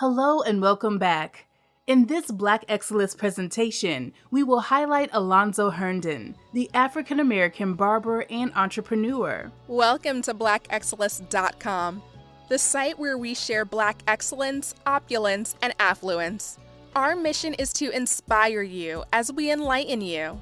Hello and welcome back. In this Black Excellist presentation, we will highlight Alonzo Herndon, the African-American barber and entrepreneur. Welcome to blackexcellist.com, the site where we share Black excellence, opulence, and affluence. Our mission is to inspire you as we enlighten you.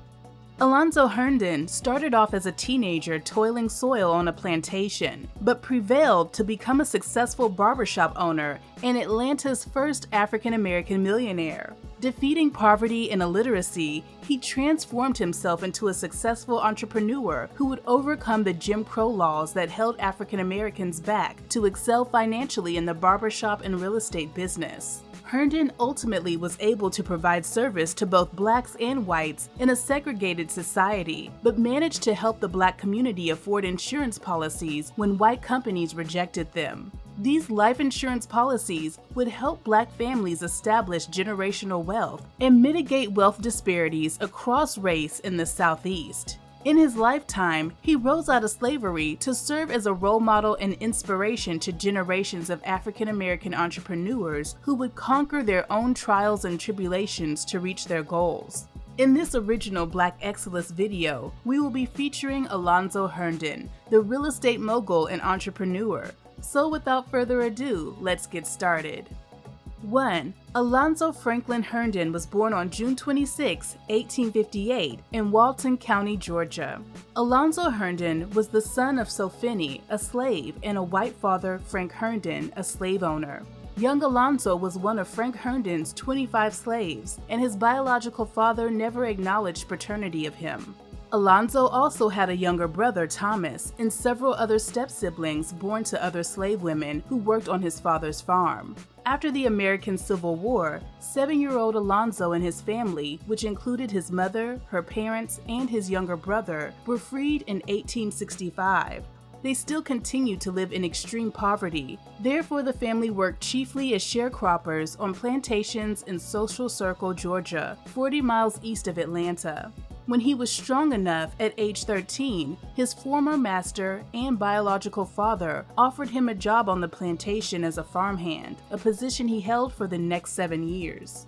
Alonzo Herndon started off as a teenager toiling soil on a plantation, but prevailed to become a successful barbershop owner and Atlanta's first African-American millionaire. Defeating poverty and illiteracy, he transformed himself into a successful entrepreneur who would overcome the Jim Crow laws that held African Americans back to excel financially in the barbershop and real estate business. Herndon ultimately was able to provide service to both blacks and whites in a segregated society, but managed to help the black community afford insurance policies when white companies rejected them. These life insurance policies would help black families establish generational wealth and mitigate wealth disparities across race in the Southeast. In his lifetime, he rose out of slavery to serve as a role model and inspiration to generations of African-American entrepreneurs who would conquer their own trials and tribulations to reach their goals. In this original Black Excellist video, we will be featuring Alonzo Herndon, the real estate mogul and entrepreneur. So without further ado, let's get started. 1. Alonzo Franklin Herndon was born on June 26, 1858, in Walton County, Georgia. Alonzo Herndon was the son of Sophiny, a slave, and a white father, Frank Herndon, a slave owner. Young Alonzo was one of Frank Herndon's 25 slaves, and his biological father never acknowledged paternity of him. Alonzo also had a younger brother, Thomas, and several other step-siblings born to other slave women who worked on his father's farm. After the American Civil War, 7-year-old Alonzo and his family, which included his mother, her parents, and his younger brother, were freed in 1865. They still continued to live in extreme poverty. Therefore, the family worked chiefly as sharecroppers on plantations in Social Circle, Georgia, 40 miles east of Atlanta. When he was strong enough at age 13, his former master and biological father offered him a job on the plantation as a farmhand, a position he held for the next 7 years.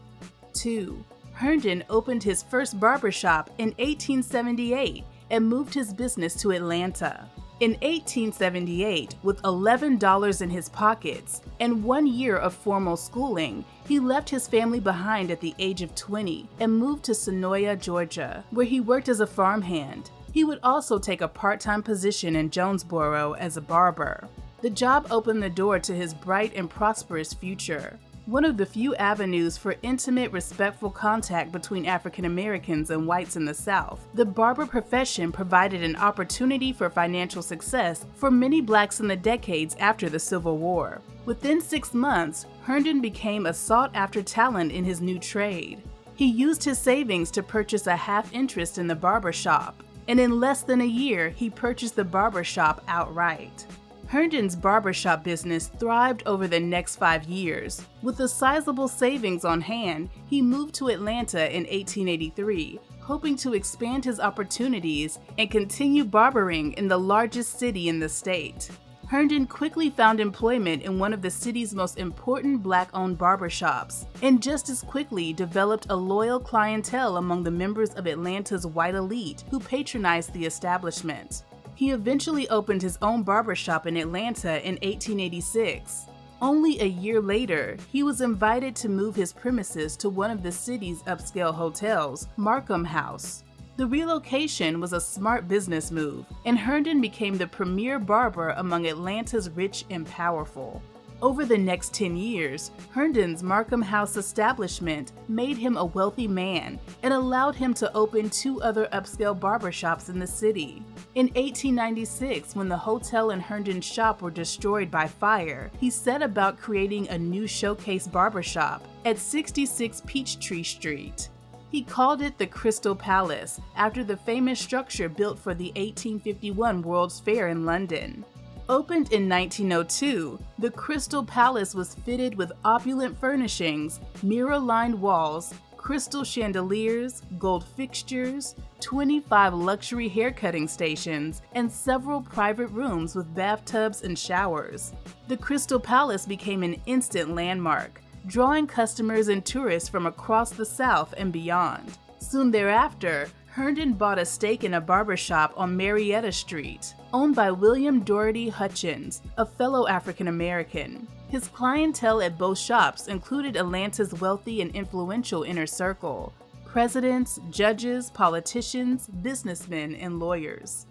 2. Herndon opened his first barbershop in 1878 and moved his business to Atlanta. In 1878, with $11 in his pockets and 1 year of formal schooling, he left his family behind at the age of 20 and moved to Senoia, Georgia, where he worked as a farmhand. He would also take a part-time position in Jonesboro as a barber. The job opened the door to his bright and prosperous future. One of the few avenues for intimate, respectful contact between African Americans and whites in the South, the barber profession provided an opportunity for financial success for many blacks in the decades after the Civil War. Within 6 months, Herndon became a sought-after talent in his new trade. He used his savings to purchase a half interest in the barbershop, and in less than a year, he purchased the barbershop outright. Herndon's barbershop business thrived over the next 5 years. With a sizable savings on hand, he moved to Atlanta in 1883, hoping to expand his opportunities and continue barbering in the largest city in the state. Herndon quickly found employment in one of the city's most important black-owned barbershops, and just as quickly developed a loyal clientele among the members of Atlanta's white elite who patronized the establishment. He eventually opened his own barbershop in Atlanta in 1886. Only a year later, he was invited to move his premises to one of the city's upscale hotels, Markham House. The relocation was a smart business move, and Herndon became the premier barber among Atlanta's rich and powerful. Over the next 10 years, Herndon's Markham House establishment made him a wealthy man and allowed him to open 2 other upscale barbershops in the city. In 1896, when the hotel and Herndon's shop were destroyed by fire, he set about creating a new showcase barbershop at 66 Peachtree Street. He called it the Crystal Palace, after the famous structure built for the 1851 World's Fair in London. Opened in 1902, the Crystal Palace was fitted with opulent furnishings, mirror-lined walls, crystal chandeliers, gold fixtures, 25 luxury haircutting stations, and several private rooms with bathtubs and showers. The Crystal Palace became an instant landmark. drawing customers and tourists from across the South and beyond. Soon thereafter, Herndon bought a stake in a barbershop on Marietta Street, owned by William Doherty Hutchins, a fellow African American. His clientele at both shops included Atlanta's wealthy and influential inner circle: presidents, judges, politicians, businessmen, and lawyers.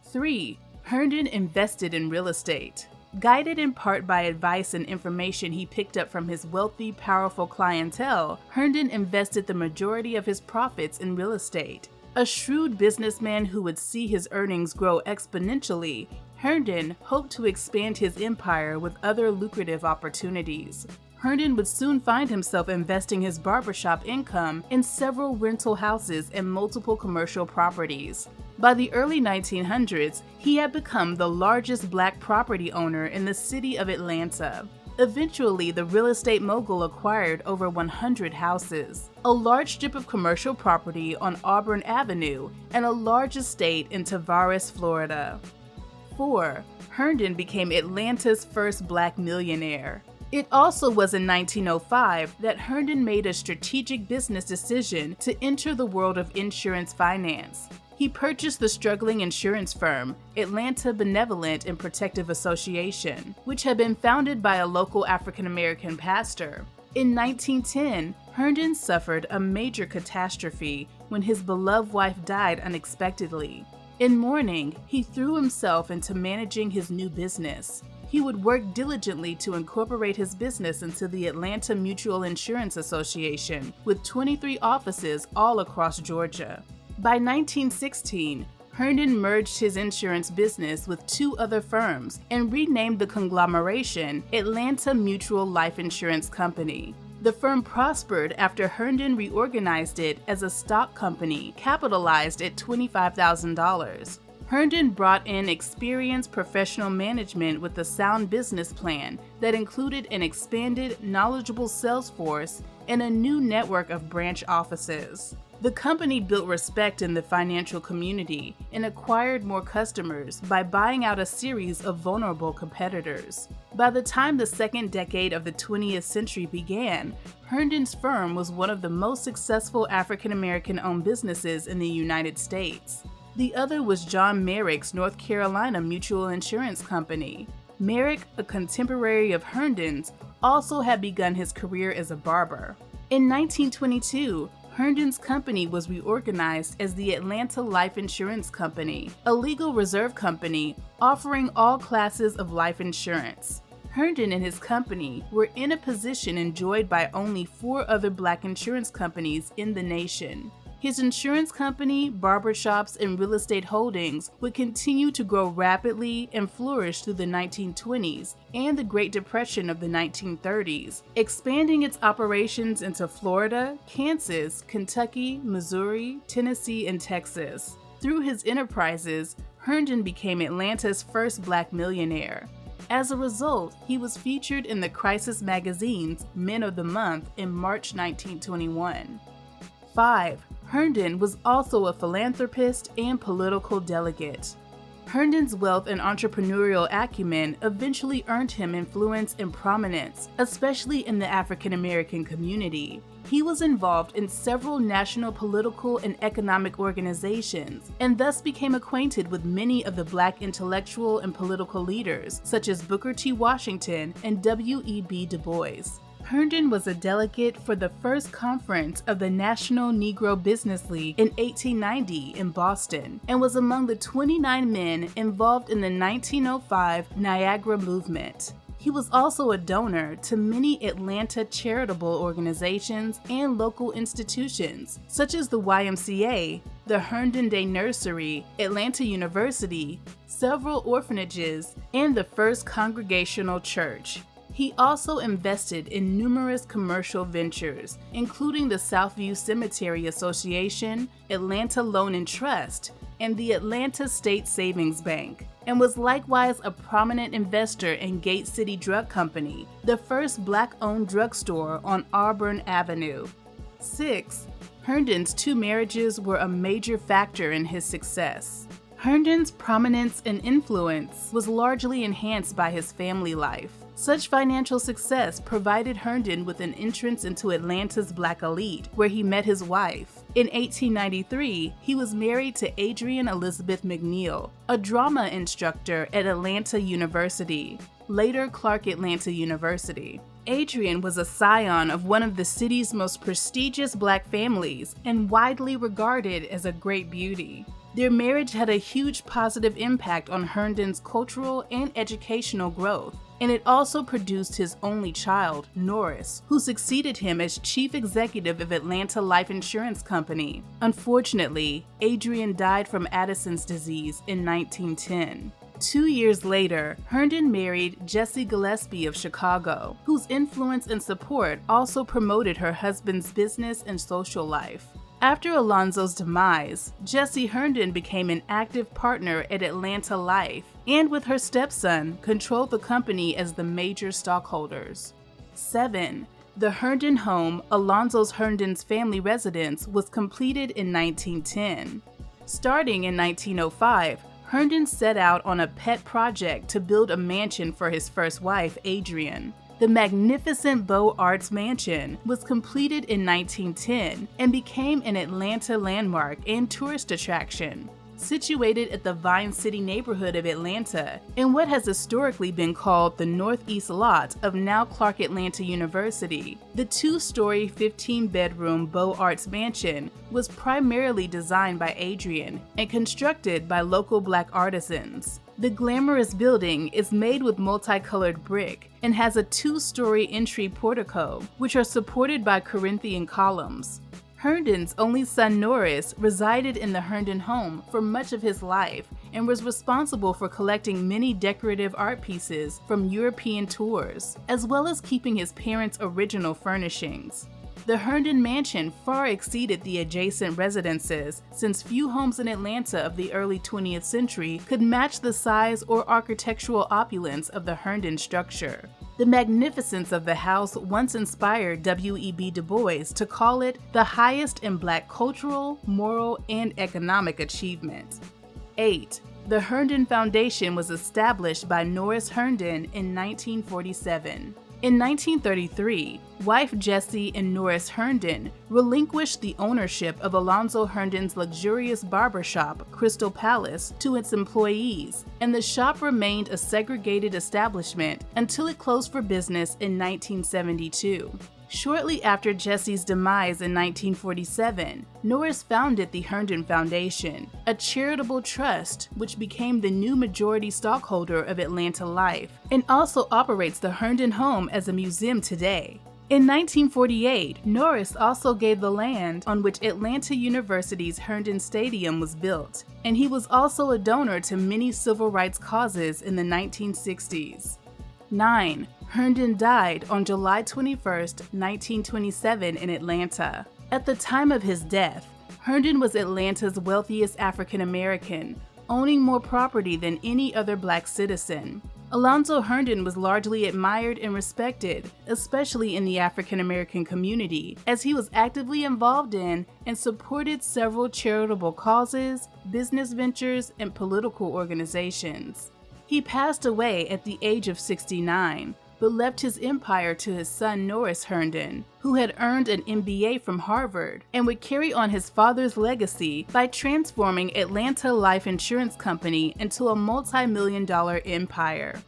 3. Herndon invested in real estate. Guided in part by advice and information he picked up from his wealthy, powerful clientele, Herndon invested the majority of his profits in real estate. A shrewd businessman who would see his earnings grow exponentially, Herndon hoped to expand his empire with other lucrative opportunities. Herndon would soon find himself investing his barbershop income in several rental houses and multiple commercial properties. By the early 1900s, he had become the largest black property owner in the city of Atlanta. Eventually, the real estate mogul acquired over 100 houses, a large strip of commercial property on Auburn Avenue, and a large estate in Tavares, Florida. 4. Herndon became Atlanta's first black millionaire. It also was in 1905 that Herndon made a strategic business decision to enter the world of insurance finance. He purchased the struggling insurance firm, Atlanta Benevolent and Protective Association, which had been founded by a local African-American pastor. In 1910, Herndon suffered a major catastrophe when his beloved wife died unexpectedly. In mourning, he threw himself into managing his new business. He would work diligently to incorporate his business into the Atlanta Mutual Insurance Association, with 23 offices all across Georgia. By 1916, Herndon merged his insurance business with 2 other firms and renamed the conglomeration Atlanta Mutual Life Insurance Company. The firm prospered after Herndon reorganized it as a stock company capitalized at $25,000. Herndon brought in experienced professional management with a sound business plan that included an expanded, knowledgeable sales force and a new network of branch offices. The company built respect in the financial community and acquired more customers by buying out a series of vulnerable competitors. By the time the second decade of the 20th century began, Herndon's firm was one of the most successful African-American-owned businesses in the United States. The other was John Merrick's North Carolina Mutual Insurance Company. Merrick, a contemporary of Herndon's, also had begun his career as a barber. In 1922, Herndon's company was reorganized as the Atlanta Life Insurance Company, a legal reserve company offering all classes of life insurance. Herndon and his company were in a position enjoyed by only 4 other black insurance companies in the nation. His insurance company, barbershops, and real estate holdings would continue to grow rapidly and flourish through the 1920s and the Great Depression of the 1930s, expanding its operations into Florida, Kansas, Kentucky, Missouri, Tennessee, and Texas. Through his enterprises, Herndon became Atlanta's first black millionaire. As a result, he was featured in the Crisis magazine's Men of the Month in March 1921. 5. Herndon was also a philanthropist and political delegate. Herndon's wealth and entrepreneurial acumen eventually earned him influence and prominence, especially in the African American community. He was involved in several national political and economic organizations, and thus became acquainted with many of the black intellectual and political leaders, such as Booker T. Washington and W.E.B. Du Bois. Herndon was a delegate for the first conference of the National Negro Business League in 1890 in Boston, and was among the 29 men involved in the 1905 Niagara Movement. He was also a donor to many Atlanta charitable organizations and local institutions, such as the YMCA, the Herndon Day Nursery, Atlanta University, several orphanages, and the First Congregational Church. He also invested in numerous commercial ventures, including the Southview Cemetery Association, Atlanta Loan and Trust, and the Atlanta State Savings Bank, and was likewise a prominent investor in Gate City Drug Company, the first black-owned drugstore on Auburn Avenue. 6. Herndon's 2 marriages were a major factor in his success. Herndon's prominence and influence was largely enhanced by his family life. Such financial success provided Herndon with an entrance into Atlanta's Black elite, where he met his wife. In 1893, he was married to Adrienne Elizabeth McNeil, a drama instructor at Atlanta University, later Clark Atlanta University. Adrienne was a scion of one of the city's most prestigious Black families and widely regarded as a great beauty. Their marriage had a huge positive impact on Herndon's cultural and educational growth, and it also produced his only child, Norris, who succeeded him as chief executive of Atlanta Life Insurance Company. Unfortunately, Adrienne died from Addison's disease in 1910. 2 years later, Herndon married Jessie Gillespie of Chicago, whose influence and support also promoted her husband's business and social life. After Alonzo's demise, Jessie Herndon became an active partner at Atlanta Life, and with her stepson, controlled the company as the major stockholders. 7. The Herndon Home, Alonzo Herndon's family residence, was completed in 1910. Starting in 1905, Herndon set out on a pet project to build a mansion for his first wife, Adrienne. The magnificent Beaux Arts Mansion was completed in 1910 and became an Atlanta landmark and tourist attraction. Situated at the Vine City neighborhood of Atlanta, in what has historically been called the Northeast Lot of now Clark Atlanta University, the two-story, 15-bedroom Beaux Arts Mansion was primarily designed by Adrienne and constructed by local Black artisans. The glamorous building is made with multicolored brick and has a two-story entry portico, which are supported by Corinthian columns. Herndon's only son Norris resided in the Herndon home for much of his life and was responsible for collecting many decorative art pieces from European tours, as well as keeping his parents' original furnishings. The Herndon mansion far exceeded the adjacent residences, since few homes in Atlanta of the early 20th century could match the size or architectural opulence of the Herndon structure. The magnificence of the house once inspired W.E.B. Du Bois to call it the highest in Black cultural, moral, and economic achievement. 8. The Herndon Foundation was established by Norris Herndon in 1947. In 1933, wife Jessie and Norris Herndon relinquished the ownership of Alonzo Herndon's luxurious barbershop, Crystal Palace, to its employees, and the shop remained a segregated establishment until it closed for business in 1972. Shortly after Jessie's demise in 1947, Norris founded the Herndon Foundation, a charitable trust which became the new majority stockholder of Atlanta Life, and also operates the Herndon Home as a museum today. In 1948, Norris also gave the land on which Atlanta University's Herndon Stadium was built, and he was also a donor to many civil rights causes in the 1960s. 9. Herndon died on July 21, 1927 in Atlanta. At the time of his death, Herndon was Atlanta's wealthiest African American, owning more property than any other Black citizen. Alonzo Herndon was largely admired and respected, especially in the African American community, as he was actively involved in and supported several charitable causes, business ventures, and political organizations. He passed away at the age of 69, but left his empire to his son Norris Herndon, who had earned an MBA from Harvard and would carry on his father's legacy by transforming Atlanta Life Insurance Company into a multi-million-dollar empire.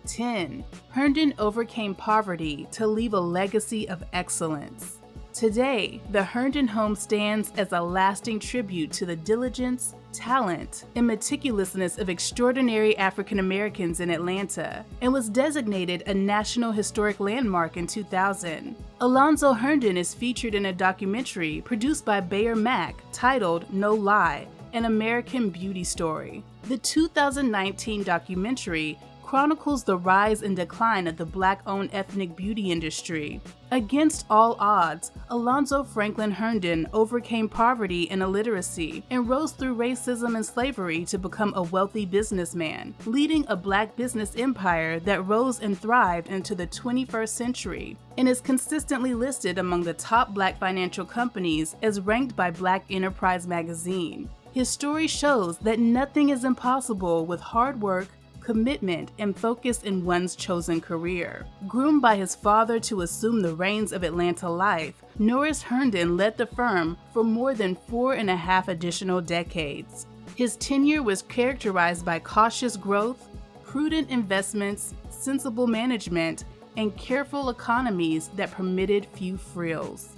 10. Herndon overcame poverty to leave a legacy of excellence. Today, the Herndon Home stands as a lasting tribute to the diligence, talent, and meticulousness of extraordinary African Americans in Atlanta, and was designated a National Historic Landmark in 2000. Alonzo Herndon is featured in a documentary produced by Bayer Mack titled No Lie, An American Beauty Story. The 2019 documentary chronicles the rise and decline of the Black-owned ethnic beauty industry. Against all odds, Alonzo Franklin Herndon overcame poverty and illiteracy and rose through racism and slavery to become a wealthy businessman, leading a Black business empire that rose and thrived into the 21st century, and is consistently listed among the top Black financial companies as ranked by Black Enterprise magazine. His story shows that nothing is impossible with hard work, commitment, and focus in one's chosen career. Groomed by his father to assume the reins of Atlanta life, Norris Herndon led the firm for more than 4.5 additional decades. His tenure was characterized by cautious growth, prudent investments, sensible management, and careful economies that permitted few frills.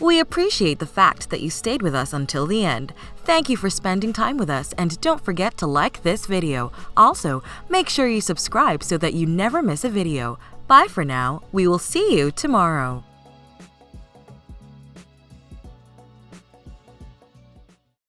We appreciate the fact that you stayed with us until the end. Thank you for spending time with us, and don't forget to like this video. Also, make sure you subscribe so that you never miss a video. Bye for now. We will see you tomorrow.